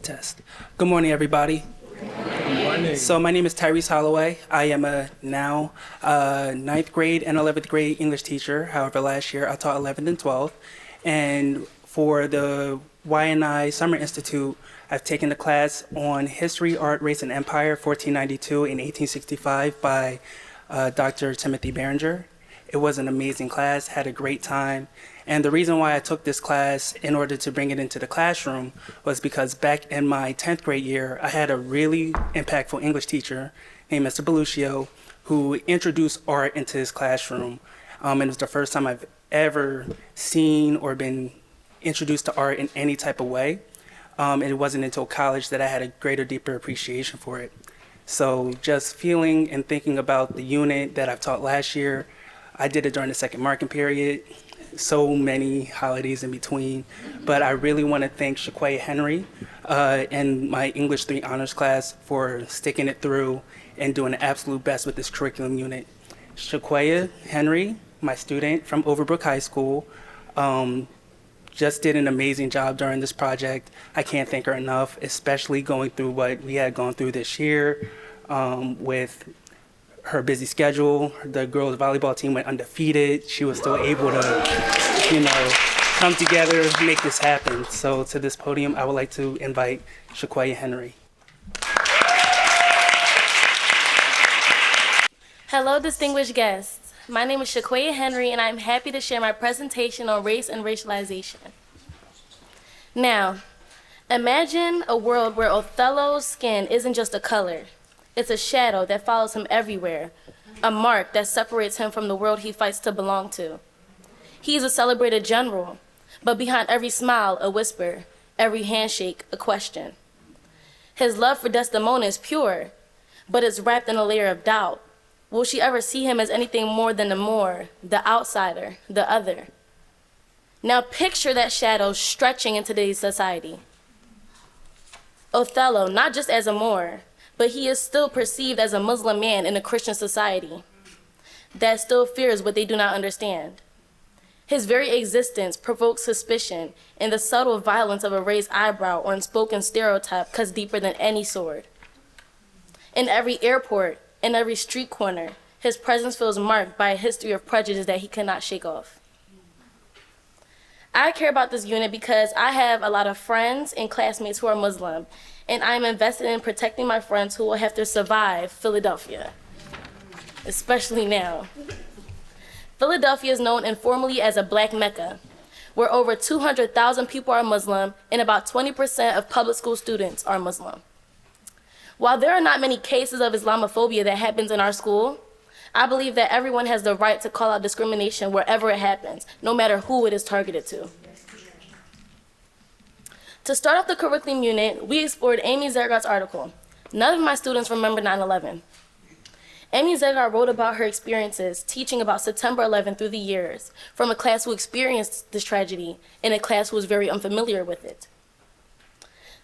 Test. Good morning, everybody. Good morning. So my name is Tyriese Holloway. I am a now 9th grade and 11th grade English teacher. However, last year I taught 11th and 12th. And for the Y&I Summer Institute, I've taken the class on History, Art, Race, and Empire, 1492 and 1865 by Dr. Timothy Behringer. It was an amazing class, had a great time. And the reason why I took this class in order to bring it into the classroom was because back in my 10th grade year, I had a really impactful English teacher named Mr. Beluccio who introduced art into his classroom. And it was the first time I've ever seen or been introduced to art in any type of way. And it wasn't until college that I had a greater, deeper appreciation for it. So just feeling and thinking about the unit that I've taught last year, I did it during the second marking period. So many holidays in between, but I really want to thank Shaqueah Henry and my English 3 honors class for sticking it through and doing the absolute best with this curriculum unit. Shaqueah Henry, my student from Overbrook High School, just did an amazing job during this project. I can't thank her enough, especially going through what we had gone through this year with her busy schedule. The girls volleyball team went undefeated. She was still able to, come together, make this happen. So to this podium, I would like to invite Shaqueah Henry. Hello, distinguished guests. My name is Shaqueah Henry, and I'm happy to share my presentation on race and racialization. Now, imagine a world where Othello's skin isn't just a color. It's a shadow that follows him everywhere, a mark that separates him from the world he fights to belong to. He's a celebrated general, but behind every smile, a whisper, every handshake, a question. His love for Desdemona is pure, but it's wrapped in a layer of doubt. Will she ever see him as anything more than the Moor, the outsider, the other? Now picture that shadow stretching in today's society. Othello, not just as a Moor, but he is still perceived as a Muslim man in a Christian society that still fears what they do not understand. His very existence provokes suspicion, and the subtle violence of a raised eyebrow or unspoken stereotype cuts deeper than any sword. In every airport, in every street corner, his presence feels marked by a history of prejudice that he cannot shake off. I care about this unit because I have a lot of friends and classmates who are Muslim, and I am invested in protecting my friends who will have to survive Philadelphia, especially now. Philadelphia is known informally as a Black Mecca, where over 200,000 people are Muslim and about 20% of public school students are Muslim. While there are not many cases of Islamophobia that happens in our school, I believe that everyone has the right to call out discrimination wherever it happens, no matter who it is targeted to. To start off the curriculum unit, we explored Amy Zergart's article, None of My Students Remember 9/11. Amy Zergart wrote about her experiences teaching about September 11th through the years, from a class who experienced this tragedy and a class who was very unfamiliar with it.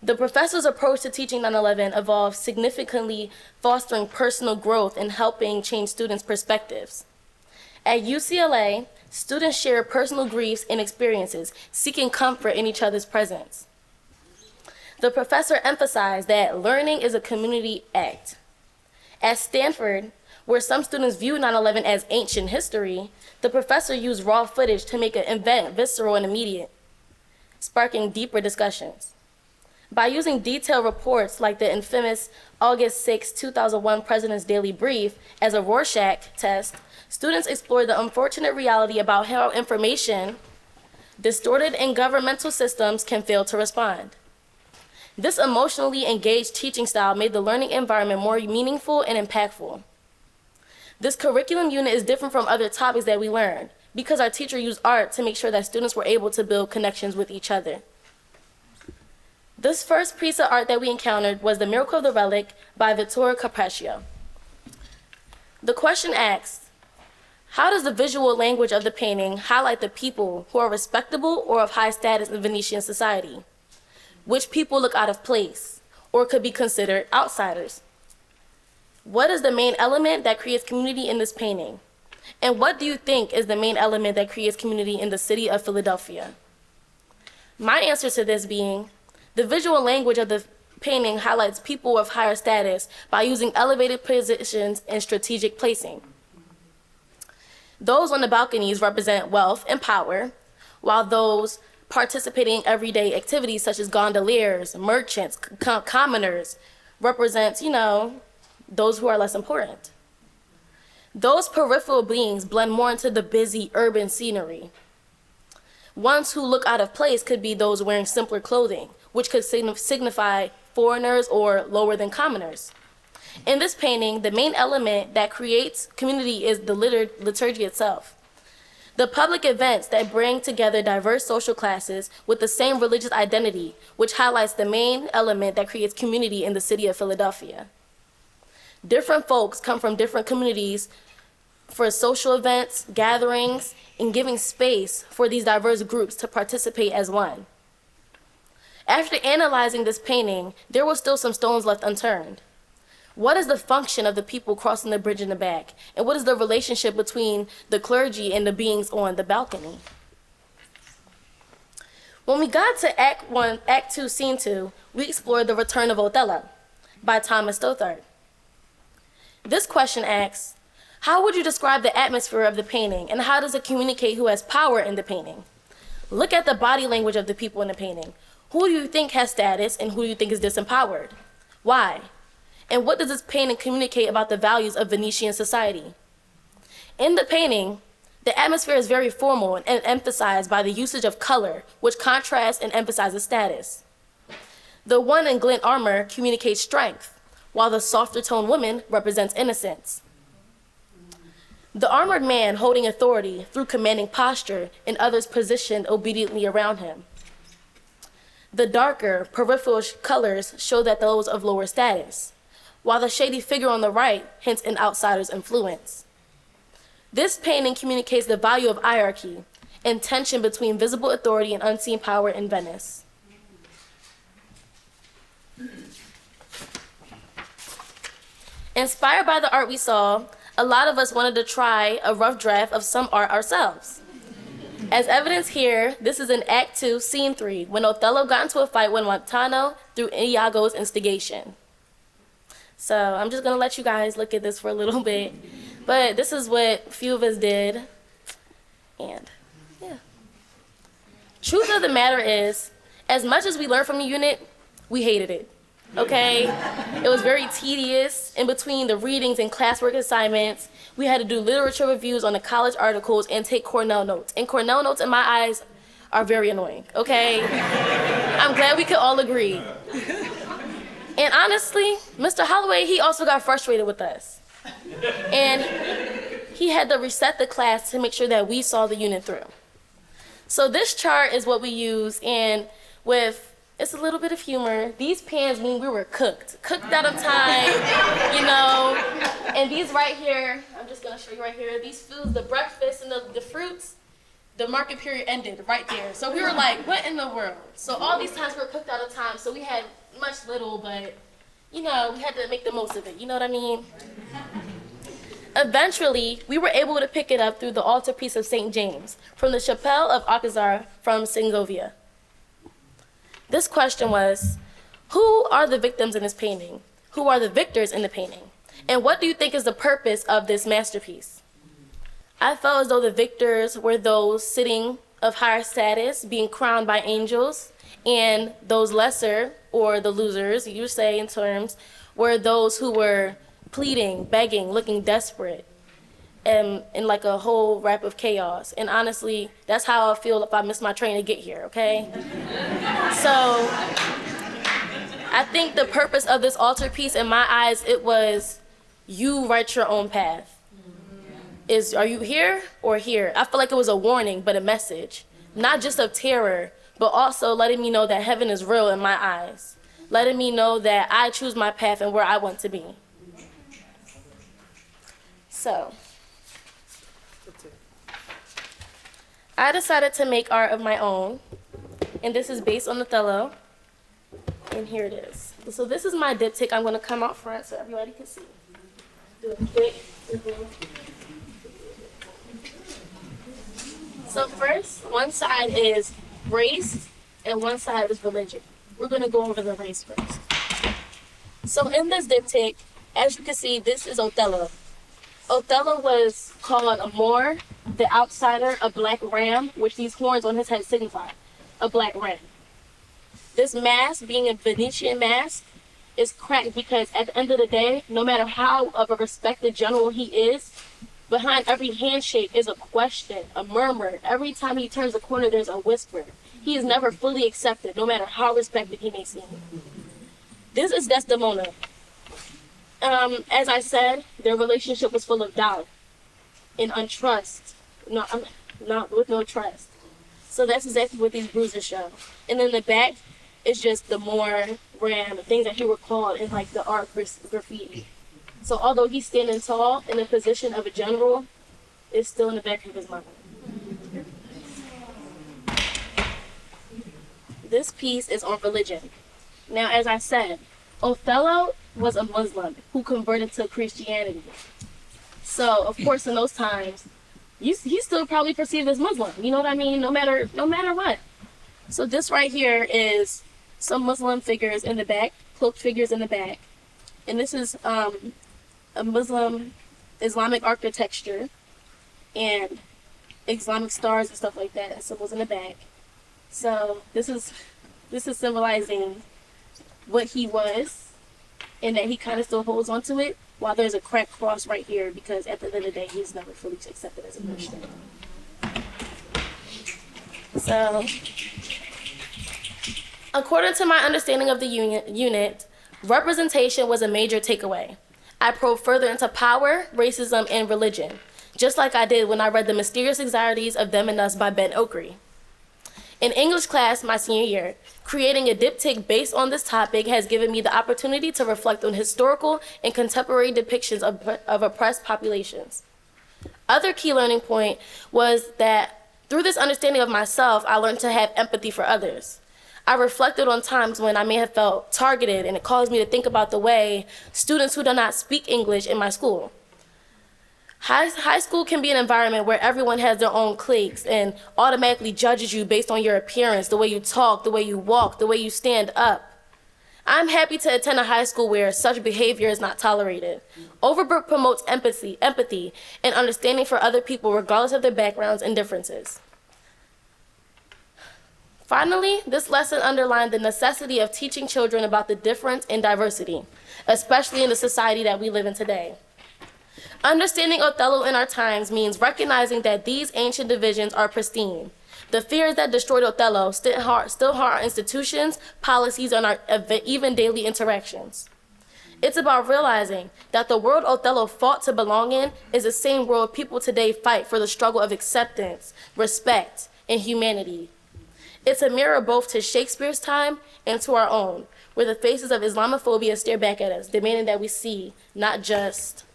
The professor's approach to teaching 9/11 evolved, significantly fostering personal growth and helping change students' perspectives. At UCLA, students share personal griefs and experiences, seeking comfort in each other's presence. The professor emphasized that learning is a community act. At Stanford, where some students view 9/11 as ancient history, the professor used raw footage to make an event visceral and immediate, sparking deeper discussions. By using detailed reports like the infamous August 6, 2001 President's Daily Brief as a Rorschach test, students explored the unfortunate reality about how information distorted in governmental systems can fail to respond. This emotionally engaged teaching style made the learning environment more meaningful and impactful. This curriculum unit is different from other topics that we learned because our teacher used art to make sure that students were able to build connections with each other. This first piece of art that we encountered was The Miracle of the Relic by Vittorio Carpaccio. The question asks, how does the visual language of the painting highlight the people who are respectable or of high status in Venetian society? Which people look out of place or could be considered outsiders? What is the main element that creates community in this painting? And what do you think is the main element that creates community in the city of Philadelphia? My answer to this being The visual language of the painting highlights people of higher status by using elevated positions and strategic placing. Those on the balconies represent wealth and power, while those participating in everyday activities such as gondoliers, merchants, commoners represents, those who are less important. Those peripheral beings blend more into the busy urban scenery. Ones who look out of place could be those wearing simpler clothing, which could signify foreigners or lower than commoners. In this painting, the main element that creates community is the liturgy itself. The public events that bring together diverse social classes with the same religious identity, which highlights the main element that creates community in the city of Philadelphia. Different folks come from different communities for social events, gatherings, and giving space for these diverse groups to participate as one. After analyzing this painting, there were still some stones left unturned. What is the function of the people crossing the bridge in the back? And what is the relationship between the clergy and the beings on the balcony? When we got to Act 2, Scene 2, we explored The Return of Othello by Thomas Stothard. This question asks, how would you describe the atmosphere of the painting, and how does it communicate who has power in the painting? Look at the body language of the people in the painting. Who do you think has status, and who do you think is disempowered? Why? And what does this painting communicate about the values of Venetian society? In the painting, the atmosphere is very formal and emphasized by the usage of color, which contrasts and emphasizes status. The one in glint armor communicates strength, while the softer toned woman represents innocence. The armored man holding authority through commanding posture and others positioned obediently around him. The darker peripheral colors show that those of lower status, while the shady figure on the right hints an outsider's influence. This painting communicates the value of hierarchy and tension between visible authority and unseen power in Venice. Inspired by the art we saw, a lot of us wanted to try a rough draft of some art ourselves. As evidence here, this is in Act 2, Scene 3, when Othello got into a fight with Montano through Iago's instigation. So I'm just gonna let you guys look at this for a little bit, but this is what a few of us did, and yeah. Truth of the matter is, as much as we learned from the unit, we hated it. Okay? It was very tedious. In between the readings and classwork assignments, we had to do literature reviews on the college articles and take Cornell notes. And Cornell notes, in my eyes, are very annoying, okay? I'm glad we could all agree. And honestly, Mr. Holloway, he also got frustrated with us. And he had to reset the class to make sure that we saw the unit through. So this chart is what we use, and with it's a little bit of humor. These pans mean we were cooked out of time, And these right here, I'm just gonna show you right here, these foods, the breakfast and the fruits, the market period ended right there. So we were like, what in the world? So all these times we were cooked out of time, so we had much little, but, we had to make the most of it, you know what I mean? Eventually, we were able to pick it up through the altarpiece of St. James, from the Chapelle of Alcazar from Segovia. This question was, who are the victims in this painting? Who are the victors in the painting? And what do you think is the purpose of this masterpiece? I felt as though the victors were those sitting of higher status, being crowned by angels, and those lesser, or the losers, you say in terms, were those who were pleading, begging, looking desperate, and in like a whole rap of chaos. And honestly, that's how I feel if I miss my train to get here, okay? So I think the purpose of this altarpiece, in my eyes, it was, you write your own path. Are you here or here? I feel like it was a warning, but a message, not just of terror, but also letting me know that heaven is real in my eyes, letting me know that I choose my path and where I want to be. So I decided to make art of my own, and this is based on Othello, and here it is. So this is my diptych. I'm going to come out front so everybody can see. Do a quick. So first, one side is race, and one side is religion. we're going to go over the race first. So in this diptych, as you can see, this is Othello. Othello was called a Moor, the outsider, a black ram, which these horns on his head signify, a black ram. This mask, being a Venetian mask, is cracked because at the end of the day, no matter how of a respected general he is, behind every handshake is a question, a murmur. Every time he turns a corner, there's a whisper. He is never fully accepted, no matter how respected he may seem. This is Desdemona. As I said, their relationship was full of doubt and untrust. Not with no trust. So that's exactly what these bruises show. And then the back is just the Moor, ram, things that he recalled in like the art graffiti. So although he's standing tall in the position of a general, it's still in the back of his mind. This piece is on religion. Now, as I said, Othello was a Muslim who converted to Christianity. So, of course, in those times, he's still probably perceived as Muslim. You know what I mean? No matter what. So this right here is some Muslim figures in the back, cloaked figures in the back. And this is a Muslim Islamic architecture and Islamic stars and stuff like that, and symbols in the back. So this is symbolizing what he was, and that he kind of still holds on to it, while there's a cracked cross right here, because at the end of the day, he's never fully accepted as a Christian. So, according to my understanding of the unit, representation was a major takeaway. I probed further into power, racism, and religion, just like I did when I read The Mysterious Anxieties of Them and Us by Ben Okri. In English class my senior year, creating a diptych based on this topic has given me the opportunity to reflect on historical and contemporary depictions of oppressed populations. Other key learning point was that through this understanding of myself, I learned to have empathy for others. I reflected on times when I may have felt targeted, and it caused me to think about the way students who do not speak English in my school. High school can be an environment where everyone has their own cliques and automatically judges you based on your appearance, the way you talk, the way you walk, the way you stand up. I'm happy to attend a high school where such behavior is not tolerated. Overbrook promotes empathy, and understanding for other people regardless of their backgrounds and differences. Finally, this lesson underlined the necessity of teaching children about the difference and diversity, especially in the society that we live in today. Understanding Othello in our times means recognizing that these ancient divisions are pristine. The fears that destroyed Othello still haunt our institutions, policies, and our even daily interactions. It's about realizing that the world Othello fought to belong in is the same world people today fight for the struggle of acceptance, respect, and humanity. It's a mirror both to Shakespeare's time and to our own, where the faces of Islamophobia stare back at us, demanding that we see not just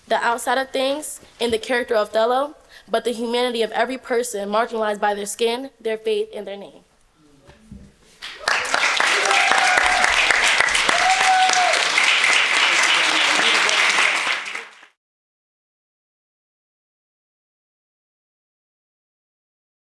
the outside of things in the character of Othello, but the humanity of every person marginalized by their skin, their faith, and their name.